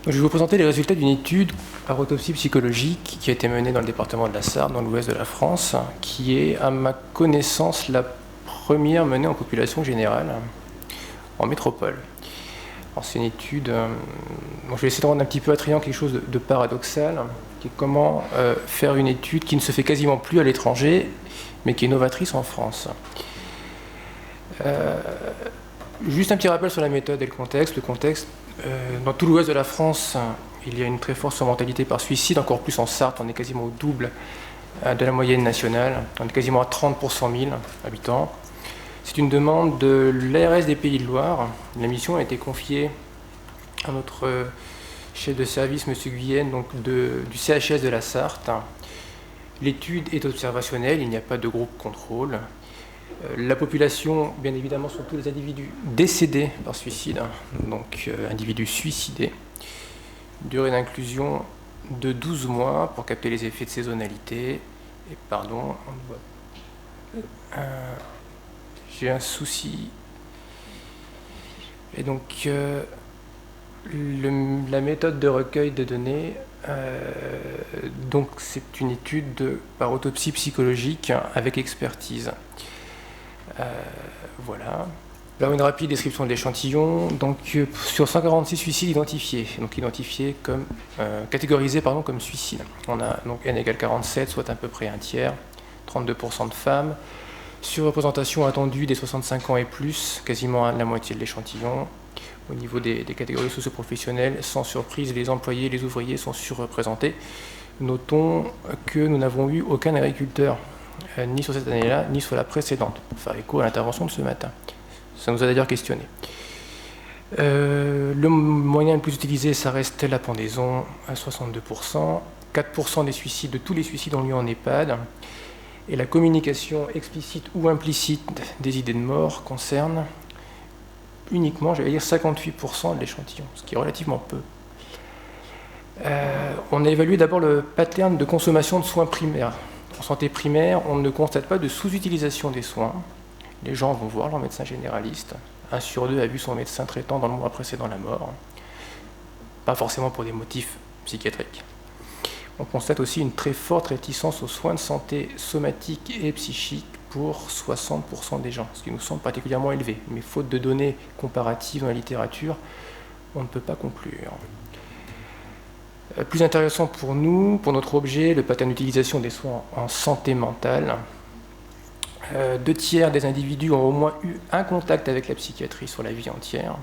Je vais vous présenter les résultats d'une étude par autopsie psychologique qui a été menée dans le département de la Sarthe, dans l'ouest de la France, qui est, à ma connaissance, la première menée en population générale en métropole. C'est une étude, je vais essayer de rendre un petit peu attrayant quelque chose de paradoxal, qui est comment faire une étude qui ne se fait quasiment plus à l'étranger, mais qui est novatrice en France. Juste un petit rappel sur la méthode et le contexte. Dans tout l'ouest de la France, il y a une très forte surmortalité par suicide, encore plus en Sarthe, on est quasiment au double de la moyenne nationale, on est quasiment à 30 pour 100 000 habitants. C'est une demande de l'ARS des Pays de Loire. La mission a été confiée à notre chef de service, M. Guyenne, donc du CHS de la Sarthe. L'étude est observationnelle, il n'y a pas de groupe contrôle. La population, bien évidemment, sont tous les individus décédés par suicide, donc individus suicidés. Durée d'inclusion de 12 mois pour capter les effets de saisonnalité. Et pardon, j'ai un souci. Et donc, la méthode de recueil de données, donc c'est une étude par autopsie psychologique avec expertise. Voilà. Alors une rapide description de l'échantillon. Donc sur 146 suicides identifiés, catégorisés comme suicides. On a donc n égale 47, soit à peu près un tiers, 32% de femmes. Surreprésentation attendue des 65 ans et plus, quasiment la moitié de l'échantillon. Au niveau des catégories socio-professionnelles, sans surprise, les employés et les ouvriers sont surreprésentés. Notons que nous n'avons eu aucun agriculteur, ni sur cette année-là, ni sur la précédente, pour faire écho à l'intervention de ce matin. Ça nous a d'ailleurs questionné. Le moyen le plus utilisé, ça reste la pendaison, à 62%. 4% des suicides, de tous les suicides ont lieu en EHPAD. Et la communication explicite ou implicite des idées de mort concerne uniquement, 58% de l'échantillon, ce qui est relativement peu. On a évalué d'abord le pattern de consommation de soins primaires. En santé primaire, on ne constate pas de sous-utilisation des soins. Les gens vont voir leur médecin généraliste. 1 sur 2 a vu son médecin traitant dans le mois précédent la mort. Pas forcément pour des motifs psychiatriques. On constate aussi une très forte réticence aux soins de santé somatique et psychique pour 60% des gens, ce qui nous semble particulièrement élevé. Mais faute de données comparatives dans la littérature, on ne peut pas conclure. Plus intéressant pour nous, pour notre objet, le pattern d'utilisation des soins en santé mentale. 2 tiers des individus ont au moins eu un contact avec la psychiatrie sur la vie entière.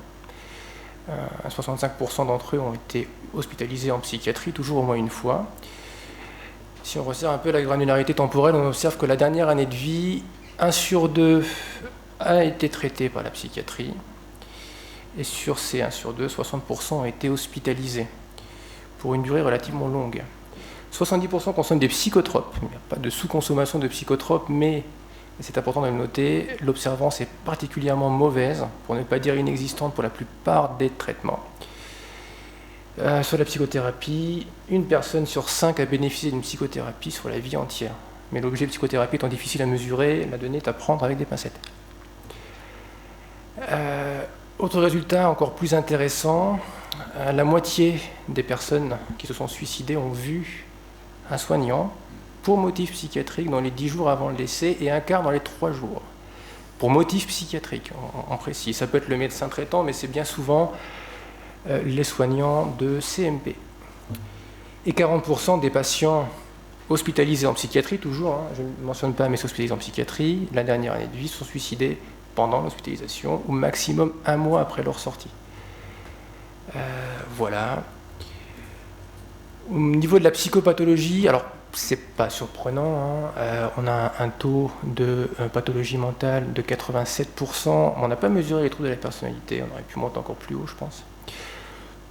65% d'entre eux ont été hospitalisés en psychiatrie, toujours au moins une fois. Si on resserre un peu la granularité temporelle, on observe que la dernière année de vie, 1 sur 2 a été traité par la psychiatrie. Et sur ces 1 sur 2, 60% ont été hospitalisés pour une durée relativement longue. 70% consomment des psychotropes. Il n'y a pas de sous-consommation de psychotropes, mais c'est important de le noter, l'observance est particulièrement mauvaise, pour ne pas dire inexistante pour la plupart des traitements. Sur la psychothérapie, 1 personne sur 5 a bénéficié d'une psychothérapie sur la vie entière. Mais l'objet de psychothérapie étant difficile à mesurer, la donnée est à prendre avec des pincettes. Autre résultat encore plus intéressant, la moitié des personnes qui se sont suicidées ont vu un soignant pour motif psychiatrique dans les 10 jours avant le décès et 1/4 dans les 3 jours. Pour motif psychiatrique, en précis. Ça peut être le médecin traitant, mais c'est bien souvent les soignants de CMP. Et 40% des patients hospitalisés en psychiatrie, toujours, je ne mentionne pas, mais hospitalisés en psychiatrie, la dernière année de vie, sont suicidés pendant l'hospitalisation, au maximum 1 mois après leur sortie. Voilà. Au niveau de la psychopathologie, alors c'est pas surprenant, on a un taux de pathologie mentale de 87%, on n'a pas mesuré les troubles de la personnalité, on aurait pu monter encore plus haut, je pense.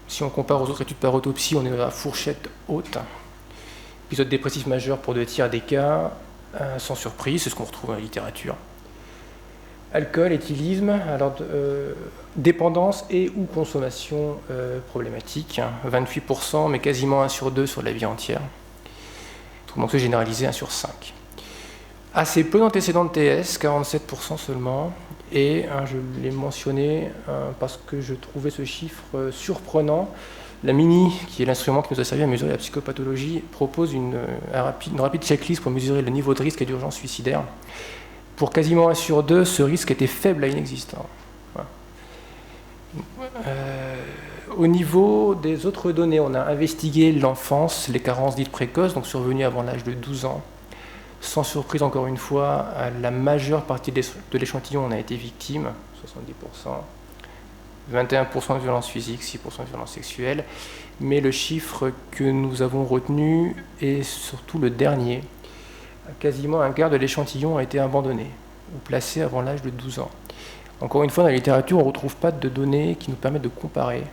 Si on compare aux autres études par autopsie, on est dans la fourchette haute. Épisode dépressif majeur pour 2 tiers des cas, sans surprise, c'est ce qu'on retrouve dans la littérature. Alcool, éthylisme, alors dépendance et ou consommation problématique, 28%, mais quasiment 1 sur 2 sur la vie entière. Donc c'est généralisé 1 sur 5. Assez peu d'antécédents de TS, 47% seulement, et je l'ai mentionné parce que je trouvais ce chiffre surprenant, La MINI, qui est l'instrument qui nous a servi à mesurer la psychopathologie, propose une rapide checklist pour mesurer le niveau de risque et d'urgence suicidaire. Pour quasiment 1 sur 2, ce risque était faible à inexistant. Voilà. Au niveau des autres données, on a investigué l'enfance, les carences dites précoces, donc survenues avant l'âge de 12 ans. Sans surprise, encore une fois, la majeure partie de l'échantillon en a été victime, 70%, 21% de violences physiques, 6% de violences sexuelles. Mais le chiffre que nous avons retenu est surtout le dernier. Quasiment un quart de l'échantillon a été abandonné ou placé avant l'âge de 12 ans. Encore une fois, dans la littérature, on ne retrouve pas de données qui nous permettent de comparer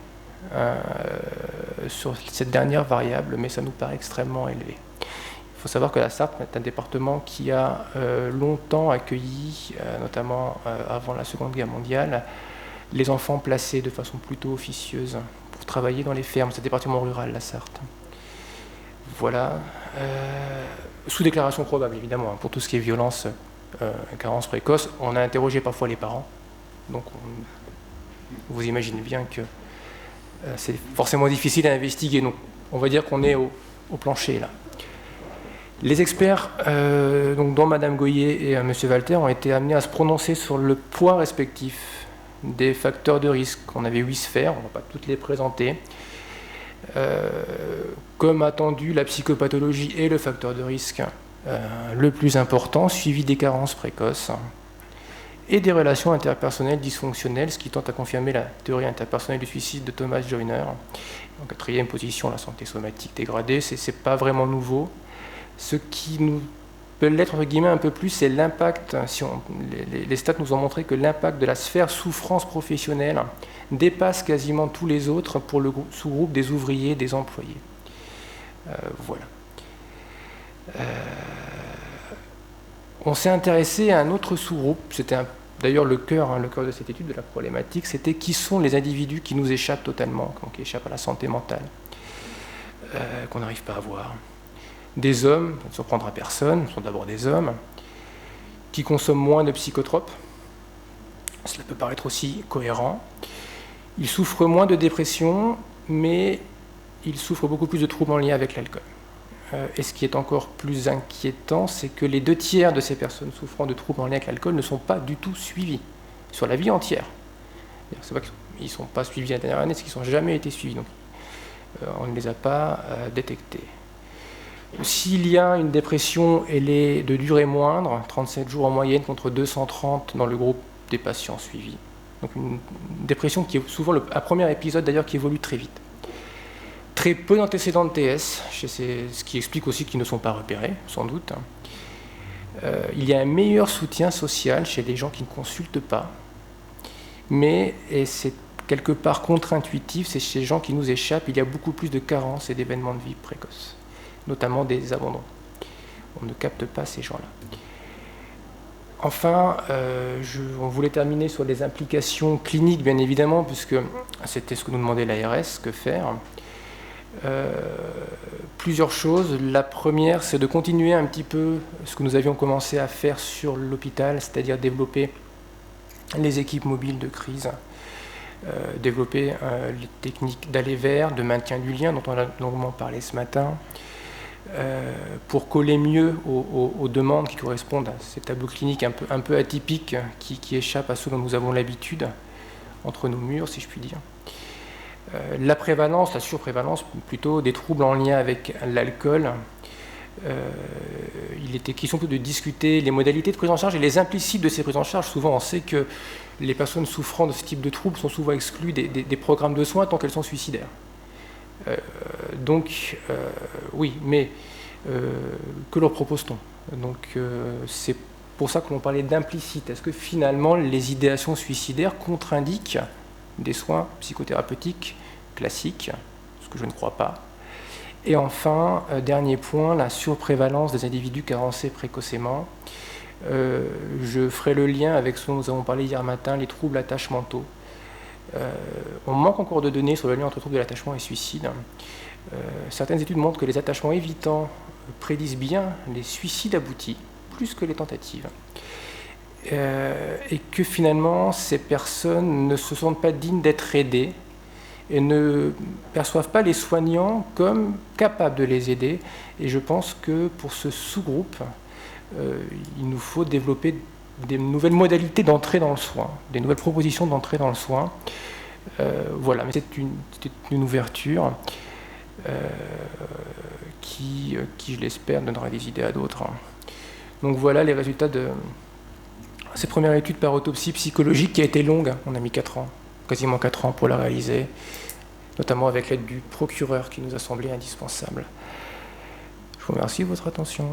sur cette dernière variable, mais ça nous paraît extrêmement élevé. Il faut savoir que la Sarthe est un département qui a longtemps accueilli, notamment avant la Seconde Guerre mondiale, les enfants placés de façon plutôt officieuse pour travailler dans les fermes. C'est un département rural, la Sarthe. Voilà. Sous déclaration probable, évidemment, pour tout ce qui est violence, carence précoce. On a interrogé parfois les parents. Donc, vous imaginez bien que c'est forcément difficile à investiguer. Donc, on va dire qu'on est au plancher, là. Les experts, donc, dont Mme Goyer et M. Walter, ont été amenés à se prononcer sur le poids respectif des facteurs de risque. On avait 8 sphères, on ne va pas toutes les présenter. Comme attendu, la psychopathologie est le facteur de risque le plus important, suivi des carences précoces et des relations interpersonnelles dysfonctionnelles, ce qui tente à confirmer la théorie interpersonnelle du suicide de Thomas Joyner. En 4e position, la santé somatique dégradée, c'est pas vraiment nouveau. Ce qui nous peut l'être entre guillemets un peu plus, c'est l'impact. Les stats nous ont montré que l'impact de la sphère souffrance professionnelle dépasse quasiment tous les autres pour le sous-groupe des ouvriers, des employés. Voilà. On s'est intéressé à un autre sous-groupe, c'était d'ailleurs le cœur de cette étude de la problématique, c'était qui sont les individus qui nous échappent totalement, qui échappent à la santé mentale, qu'on n'arrive pas à voir. Des hommes, ça ne surprendra personne, ce sont d'abord des hommes, qui consomment moins de psychotropes, cela peut paraître aussi cohérent. Ils souffrent moins de dépression, mais ils souffrent beaucoup plus de troubles en lien avec l'alcool. Et ce qui est encore plus inquiétant, c'est que les 2 tiers de ces personnes souffrant de troubles en lien avec l'alcool ne sont pas du tout suivis sur la vie entière. C'est pas qu'ils ne sont pas suivis la dernière année, c'est qu'ils n'ont jamais été suivis. Donc, on ne les a pas détectés. S'il y a une dépression, elle est de durée moindre, 37 jours en moyenne contre 230 dans le groupe des patients suivis. Donc une dépression qui est souvent un premier épisode d'ailleurs qui évolue très vite. Très peu d'antécédents de TS, ce qui explique aussi qu'ils ne sont pas repérés, sans doute. Il y a un meilleur soutien social chez les gens qui ne consultent pas, mais, et c'est quelque part contre-intuitif, c'est chez les gens qui nous échappent, il y a beaucoup plus de carences et d'événements de vie précoces, notamment des abandons. On ne capte pas ces gens-là. Enfin, on voulait terminer sur les implications cliniques, bien évidemment, puisque c'était ce que nous demandait l'ARS, que faire. Plusieurs choses. La première, c'est de continuer un petit peu ce que nous avions commencé à faire sur l'hôpital, c'est-à-dire développer les équipes mobiles de crise, développer les techniques d'aller vers, de maintien du lien, dont on a longuement parlé ce matin, pour coller mieux aux demandes qui correspondent à ces tableaux cliniques un peu atypiques qui échappent à ceux dont nous avons l'habitude entre nos murs, si je puis dire. La prévalence, la surprévalence plutôt, des troubles en lien avec l'alcool. Il était question de discuter les modalités de prise en charge et les implicites de ces prises en charge. Souvent, on sait que les personnes souffrant de ce type de troubles sont souvent exclues des programmes de soins tant qu'elles sont suicidaires. Oui, mais que leur propose-t-on? Donc, c'est pour ça que l'on parlait d'implicite. Est-ce que finalement, les idéations suicidaires contre-indiquent des soins psychothérapeutiques classiques, ce que je ne crois pas. Et enfin, dernier point, la surprévalence des individus carencés précocement. Je ferai le lien avec ce dont nous avons parlé hier matin, les troubles attachmentaux. On manque encore de données sur le lien entre troubles de l'attachement et suicide. Certaines études montrent que les attachements évitants prédisent bien les suicides aboutis, plus que les tentatives. Et que finalement, ces personnes ne se sentent pas dignes d'être aidées et ne perçoivent pas les soignants comme capables de les aider. Et je pense que pour ce sous-groupe, il nous faut développer des nouvelles modalités d'entrée dans le soin, des nouvelles propositions d'entrée dans le soin. Voilà, mais c'est une ouverture qui, je l'espère, donnera des idées à d'autres. Donc voilà les résultats de cette première étude par autopsie psychologique qui a été longue. On a mis 4 ans, quasiment 4 ans pour la réaliser, notamment avec l'aide du procureur qui nous a semblé indispensable. Je vous remercie de votre attention.